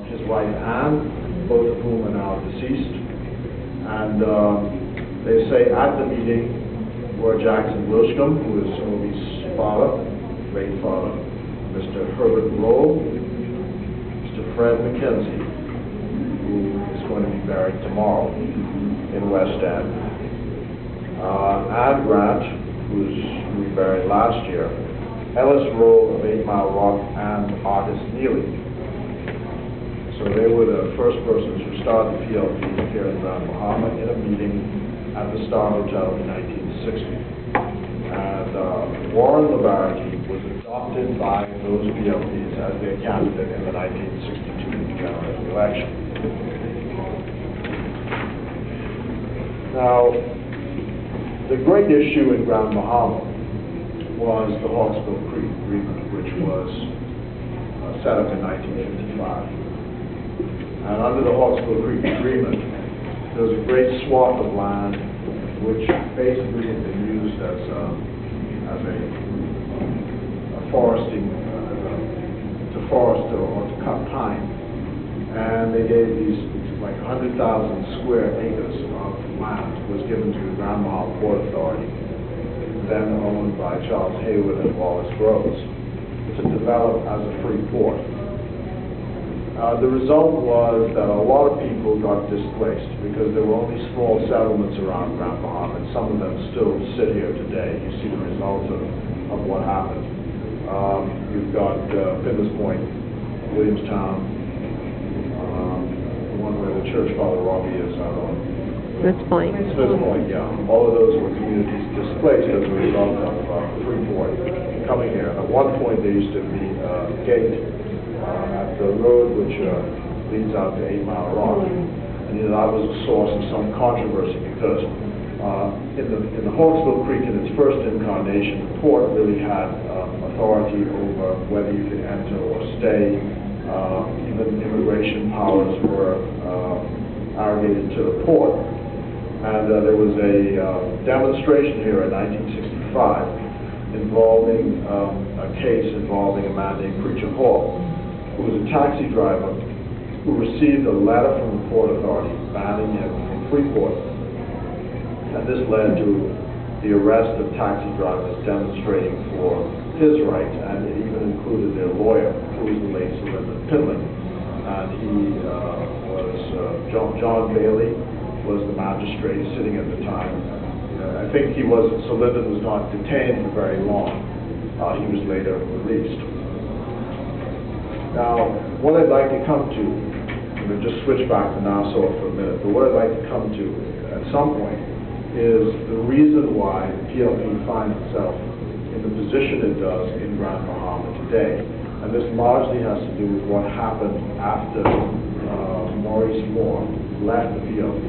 his wife Anne, both of whom are now deceased. And they say at the meeting were Jackson Wilshcomb, who is Obi's father, great father, Mr. Herbert Rowe, Mr. Fred McKenzie, who is going to be buried tomorrow in West End, Anne Grant, who we buried last year, Ellis Rowe of 8 Mile Rock, and Artist Neely. So they were the first persons who started the PLP here in Grand Bahama in a meeting at the Star Hotel in 1960. And Warren LaBarity was adopted by those PLPs as their candidate in the 1962 general election. Now, the great issue in Grand Bahama was the Hawksbill Creek Agreement, which was set up in 1955. And under the Hawksbill Creek Agreement, there was a great swath of land which basically had been used as a foresting, to forest or to cut pine. And they gave these, like 100,000 square acres of land was given to the Grand Bahama Port Authority, then owned by Charles Hayward and Wallace Groves, to develop as a free port. The result was that a lot of people got displaced because there were only small settlements around Grand Bahama, and some of them still sit here today. You see the result of what happened. You've got Pinners Point, Williamstown, the one where the church Father Robbie is out on. Smith's Point. Smith's Point, yeah. All of those were communities displaced as a result of Freeport coming here. At one point there used to be a gate at the road which leads out to 8 Mile Rock. And that was a source of some controversy because in the Hawksbill Creek in its first incarnation, the port really had authority over whether you could enter or stay. Even immigration powers were arrogated to the port. And there was a demonstration here in 1965 involving a case involving a man named Preacher Hall, who was a taxi driver who received a letter from the Port Authority banning him from Freeport. And this led to the arrest of taxi drivers demonstrating for his rights, and it even included their lawyer, who was the late Sir Lyndon Pinland. And he was, John Bailey was the magistrate sitting at the time. I think he was, Sir Lyndon was not detained for very long. He was later released. Now, what I'd like to come to, I'm going to just switch back to Nassau for a minute, but what I'd like to come to at some point is the reason why the PLP finds itself in the position it does in Grand Bahama today. And this largely has to do with what happened after Maurice Moore left the PLP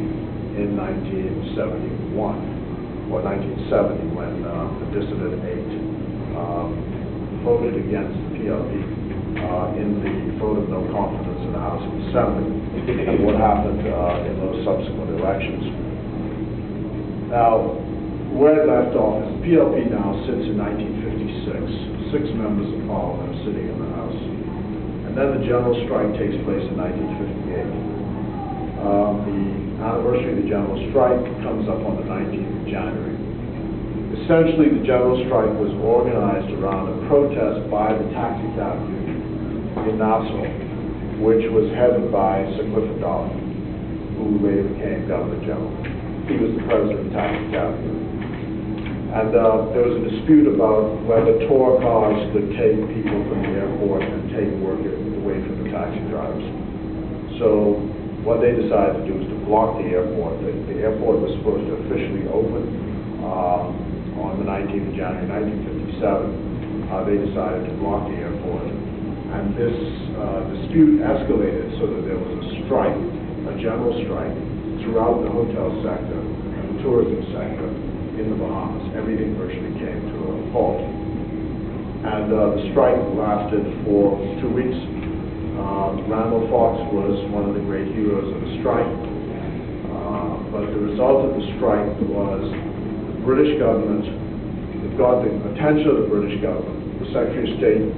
in 1971, or 1970, when the dissident 8 voted against the PLP. In the vote of no confidence in the House of Assembly, and what happened in those subsequent elections. Now, where it left off is the PLP now sits in 1956. 6 members of Parliament are sitting in the House. And then the general strike takes place in 1958. The anniversary of the general strike comes up on the 19th of January. Essentially, the general strike was organized around a protest by the taxi cab union in Nassau, which was headed by Sir Clifford Darling, who later became Governor General. He was the president of the taxi cab union. And there was a dispute about whether tour cars could take people from the airport and take work away from the taxi drivers. So what they decided to do was to block the airport. The airport was supposed to officially open on the 19th of January 1957. They decided to block the airport. And this dispute escalated so that there was a strike, a general strike, throughout the hotel sector and the tourism sector in the Bahamas. Everything virtually came to a halt. And the strike lasted for 2 weeks. Randall Fox was one of the great heroes of the strike. But the result of the strike was the British government, it got the attention of the British government. The Secretary of State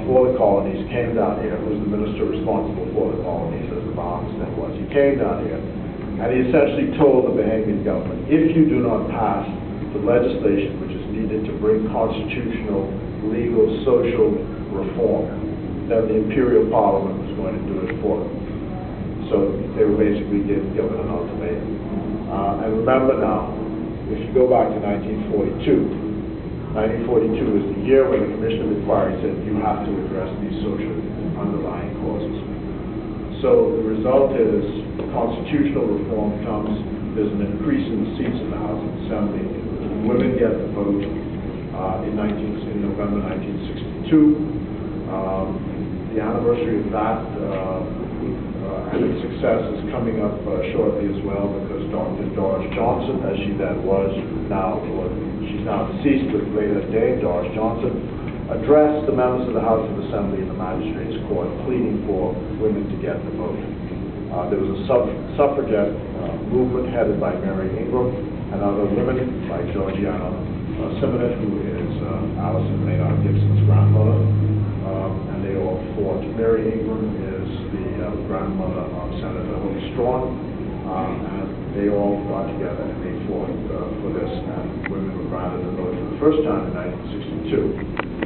for the colonies came down here, who was the minister responsible for the colonies, as the Bahamas then was. He came down here, and he essentially told the Bahamian government, if you do not pass the legislation which is needed to bring constitutional, legal, social reform, then the Imperial Parliament was going to do it for them. So they were basically given an ultimatum. And remember now, if you go back to 1942, 1942 is the year when the Commission of Inquiry said you have to address these social underlying causes. So the result is constitutional reform comes, there's an increase in the seats in the House of Assembly, women get the vote in November 1962. The anniversary of that and its success is coming up shortly as well, because Dr. Doris Johnson, as she then was, she's now deceased, but later Dame Doris Johnson, addressed the members of the House of Assembly and the Magistrates Court, pleading for women to get the vote. There was a suffragette movement headed by Mary Ingram and other women like Georgiana Simonet, who is Allison Maynard Gibson's grandmother, and they all fought. Mary Ingram is the grandmother of Senator Holy Strachan, and they all got together and they fought for this, and women were granted the vote for the first time in 1962.